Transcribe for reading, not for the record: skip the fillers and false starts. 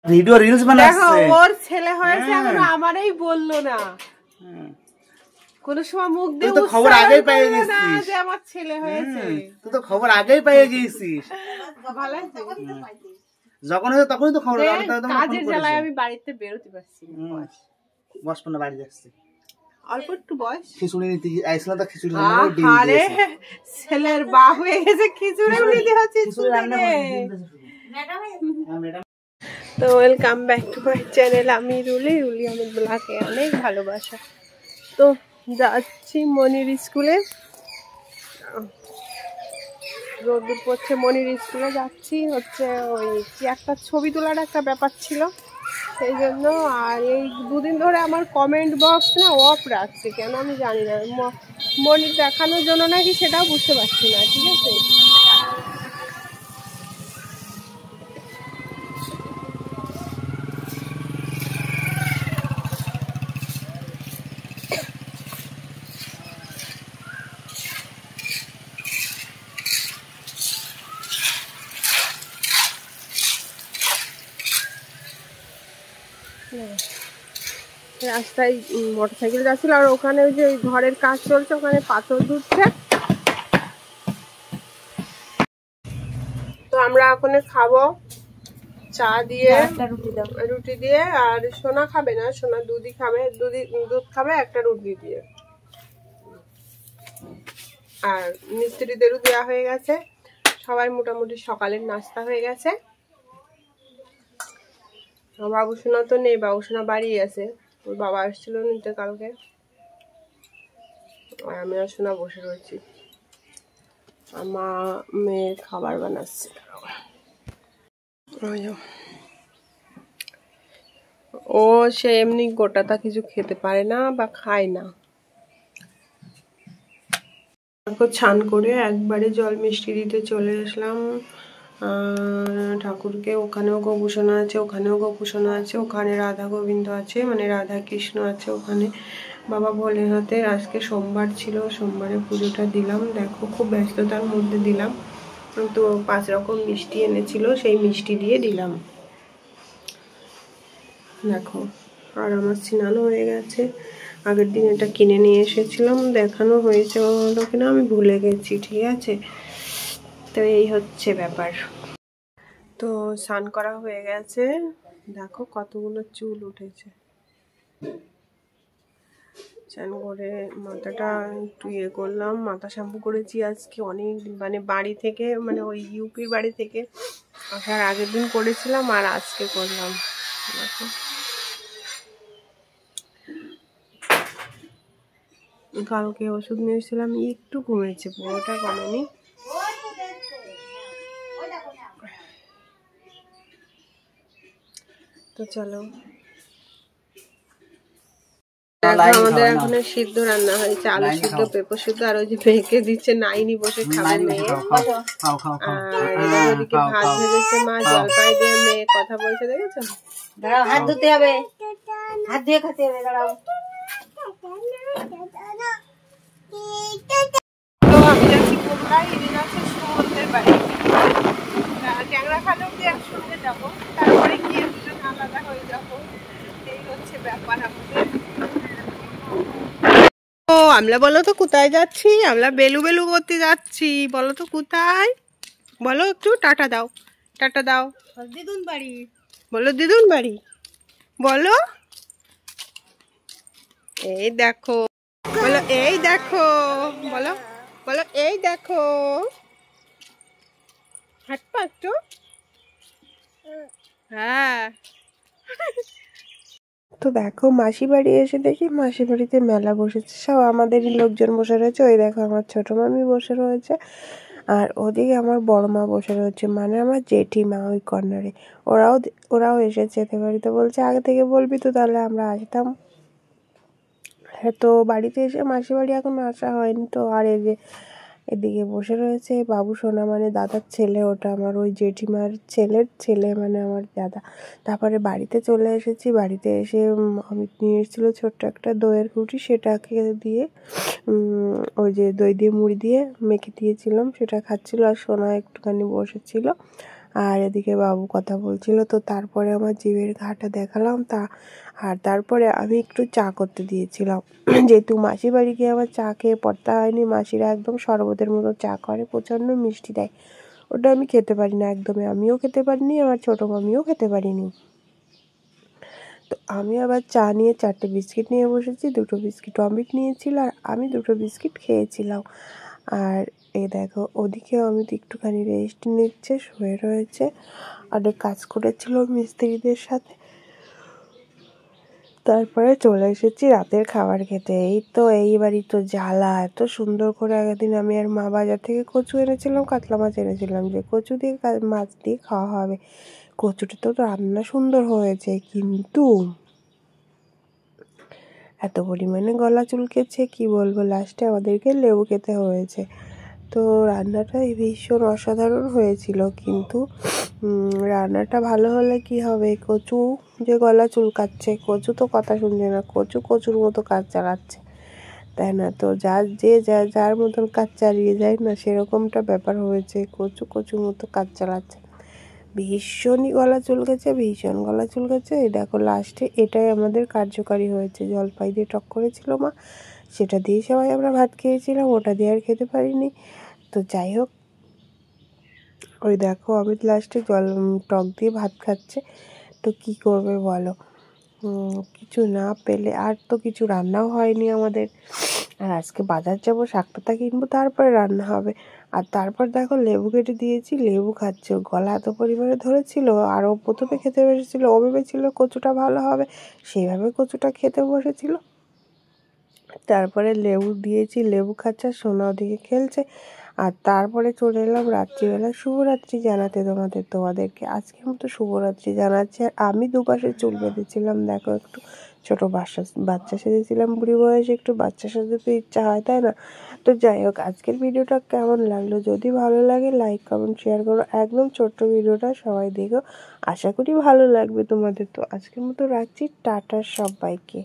Video reels বানাচ্ছে। দেখো ওর ছেলে হয়েছে এখনো আমারই বললো না। কোন সময় মুখ দিয়ে তো খবর আগেই পেয়ে গেছিস যে আমার ছেলে হয়েছে। তুই তো খবর আগেই পেয়ে গিয়েছিস। ভালো আছে। যখন হয়েছে তখনই তো খবর। কাজের জ্বালায় আমি বাড়িতে বেরোতে পারছি না। বস পন্না বাড়ি যাচ্ছে অল্প একটু বয়স। খিচুড়ি নিতে আইসলাম তো খিচুড়ি আরে ছেলের বাপ হয়ে গেছে খিচুড়ি নিতে হচ্ছে। তো welcome back to my channel. আমি রুলি আমার ব্লগে অনেক ভালোবাসা। তো যাচ্ছি মনির স্কুলে, রোদ্দুর পড়ছে, মনির স্কুলে যাচ্ছি। হচ্ছে ওই কি একটা ছবি তোলার একটা ব্যাপার ছিল সেই জন্য। আর এই দুদিন ধরে আমার কমেন্ট বক্স না অফ রাখছে কেন আমি জানি না। মনির দেখানোর জন্য নাকি সেটাও বুঝতে পারছি না। ঠিক আছে, রাস্তায় মোটরসাইকেল যাচ্ছিল আর ওখানে ওই যে ঘরের কাজ চলছে, ওখানে পাথর ধুচ্ছে। তো আমরা ওখানে খাবো চা দিয়ে, রুটি দিয়ে। আর সোনা খাবে না, সোনা দুধই খাবে, দুধ খাবে একটা রুটি দিয়ে। আর মিস্ত্রিদেরও দেওয়া হয়ে গেছে, সবাই মোটামুটি সকালের নাস্তা হয়ে গেছে। বাবুসোনা তো নেই, বাবুসোনা বাড়ি আছে, ওর বাবা আসছিল নিতে কালকে। আর আমি আর সোনা বসে রয়েছি, মা মেয়ে খাবার বানাচ্ছে। ও সে এমনি গোটাটা কিছু খেতে পারে না বা খায় না। ছান করে একবারে জল মিষ্টি দিতে চলে আসলাম ঠাকুরকে। ওখানেও গোপুসোনা আছে, ওখানেও গোপুসোনা আছে, ওখানে রাধা গোবিন্দ আছে, মানে রাধা কৃষ্ণ আছে ওখানে। বাবা ভোলেনাথের আজকে সোমবার ছিল, সোমবারে পুজোটা দিলাম। দেখো খুব ব্যস্ততার মধ্যে দিলাম, তো 5 রকম মিষ্টি এনেছিল, সেই মিষ্টি দিয়ে দিলাম। দেখো, আর আমার স্নানও হয়ে গেছে। আগের দিন এটা কিনে নিয়ে এসেছিলাম, দেখানো হয়েছে কিনা আমি ভুলে গেছি। ঠিক আছে, তো এই হচ্ছে ব্যাপার। তো স্নান করা হয়ে গেছে, দেখো কতগুলো চুল উঠেছে। স্নান করে মাথাটা একটু ইয়ে করলাম, মাথা শ্যাম্পু করেছি আজকে অনেক, মানে বাড়ি থেকে, মানে ওই ইউপির বাড়ি থেকে আসার আগের দিন করেছিলাম আর আজকে করলাম। দেখো কালকে ওষুধ নিয়েছিলাম, একটু কমেছে, পুরোটা কমেনি। তো চলো, আমাদের এখন সিদ্ধ রান্না হয়েছে, আলু সিদ্ধ, পেঁপে সিদ্ধ, আর ওই যে মেয়েকে দিচ্ছে নাইনি বসে খাবে মেয়ে। আর ওদিকে ভাত ভেজেছে মা, জলপাই দিয়ে মেয়ে কথা বলছে, দেখেছো? দাঁড়াও, হাত ধুতে হবে, হাত ধুয়ে খেতে হবে। দাঁড়াও, তো আমি যাচ্ছি কোমরায়, ইনি যাচ্ছে সুমন্তের বাড়ি। ট্যাংরা খালে অব্দি একসঙ্গে যাবো, তারপরে গিয়ে দুজন আলাদা হয়ে যাবো। এই হচ্ছে ব্যাপার আমাদের। ও আমরা বলো তো কোথায় যাচ্ছি? আমরা বেলু বেলু করতে যাচ্ছি। বলো তো কোথায়? বলো একটু, টাটা দাও, টাটা দাও। দিদুন বাড়ি বলো দিদুন বাড়ি, বলো। এই দেখো, বলো এই দেখো, বলো, বলো এই দেখো। হাত পা একটু, হ্যাঁ। তো দেখো মাসি বাড়ি এসে দেখি মাসি বাড়িতে মেলা বসেছে, সব আমাদেরই লোকজন বসে রয়েছে। ওই দেখো আমার ছোট মামি বসে রয়েছে, আর ওদিকে আমার বড় মা বসে রয়েছে, মানে আমার জেঠিমা ওই কর্নারে। ওরাও এসেছে এতে বাড়িতে। বলছে আগে থেকে বলবি তো তাহলে আমরা আসতাম। হ্যাঁ, তো বাড়িতে এসে মাসি বাড়ি এখন আসা হয়নি। তো আর এই যে এদিকে বসে রয়েছে বাবু সোনা, মানে দাদার ছেলে, ওটা আমার ওই জেঠিমার ছেলের ছেলে, মানে আমার দাদা। তারপরে বাড়িতে চলে এসেছি, বাড়িতে এসে আমি নিয়ে এসেছিলো ছোট্ট একটা দইয়ের খুঁটি, সেটাকে দিয়ে ওই যে দই দিয়ে মুড়ি দিয়ে মেখে দিয়েছিলাম, সেটা খাচ্ছিল। আর সোনা একটুখানি বসেছিল, আর এদিকে বাবু কথা বলছিল। তো তারপরে আমার জিভের ঘাটা দেখালাম আর তারপরে আমি একটু চা করতে দিয়েছিলাম। যেহেতু মাসি বাড়ি গিয়ে আমার চা খেয়ে পড়তে হয়নি, মাসিরা একদম শরবতের মতো চা করে, প্রচণ্ড মিষ্টি দেয়, ওটা আমি খেতে পারি না একদমই, আমিও খেতে পারিনি, আমার ছোটো মামিও খেতে পারিনি। তো আমি আবার চা নিয়ে 4টে বিস্কিট নিয়ে বসেছি, 2টো বিস্কিট অমৃত নিয়েছিল আর আমি 2টো বিস্কিট খেয়েছিলাম। আর এই দেখো ওদিকেও আমি তো একটুখানি রেস্ট নিচ্ছে, শুয়ে রয়েছে, অনেক কাজ করেছিল মিস্ত্রিদের সাথে। তারপরে চলে এসেছি রাতের খাবার খেতে। এই তো এইবারই তো জ্বালা, এত সুন্দর করে আগের দিন আমি আর মা বাজার থেকে কচু এনেছিলাম, কাতলা মাছ এনেছিলাম, যে কচু দিয়ে মাছ দিয়ে খাওয়া হবে। কচুটা তো রান্না সুন্দর হয়েছে, কিন্তু এত পরিমাণে গলা চুলকেছে কি বলবো, লাস্টে আমাদেরকে লেবু খেতে হয়েছে। তো রান্নাটা ভীষণ অসাধারণ হয়েছিল, কিন্তু রান্নাটা ভালো হলে কি হবে, কচু যে গলা চুলকাচ্ছে, কচু তো কথা শুনছে না, কচু কচুর মতো কাজ চালাচ্ছে, তাই না? তো যার মতন কাজ চালিয়ে যায় না, সেরকমটা ব্যাপার হয়েছে, কচু কচুর মতো কাজ চালাচ্ছে, ভীষণই গলা চুলকেছে, ভীষণ গলা চুলকেছে। এই দেখো লাস্টে এটাই আমাদের কার্যকারী হয়েছে, জলপাই দিয়ে টক করেছিল মা, সেটা দিয়ে সবাই আমরা ভাত খেয়েছিলাম, ওটা দিয়ে আর খেতে পারিনি। তো যাই হোক, ওই দেখো আমি লাস্টে টক দিয়ে ভাত খাচ্ছে। তো কি করবে বলো, কিছু না পেলে, আর তো কিছু রান্নাও হয়নি আমাদের, আর আজকে বাজার যাব, শাকপাতা কিনবো, তারপরে রান্না হবে। আর তারপর দেখো লেবু কেটে দিয়েছি, লেবু খাচ্ছে, ওর গলা এত পরিমাণে ধরেছিল, আর ও প্রথমে খেতে বসেছিল, ও ভেবেছিল কচুটা ভালো হবে, সেইভাবে কচুটা খেতে বসেছিল। তারপরে লেবু দিয়েছি, লেবু খাচ্ছে, আর সোনা ওদিকে খেলছে। আর তারপরে চলে এলাম রাত্রিবেলা শুভরাত্রি জানাতে তোমাদেরকে আজকের মতো শুভরাত্রি জানাচ্ছি। আর আমি দুপাশে চুল বেঁধেছিলাম, দেখো একটু ছোটো বাচ্চা সেজেছিলাম, বুড়ি বয়সে একটু বাচ্চা সাজাতে ইচ্ছা হয়, তাই না? তো যাই হোক, আজকের ভিডিওটা কেমন লাগলো, যদি ভালো লাগে লাইক কমেন্ট শেয়ার করো, একদম ছোট্ট ভিডিওটা সবাই দেখো, আশা করি ভালো লাগবে তোমাদের। তো আজকের মতো রাখছি, টাটা সবাইকে।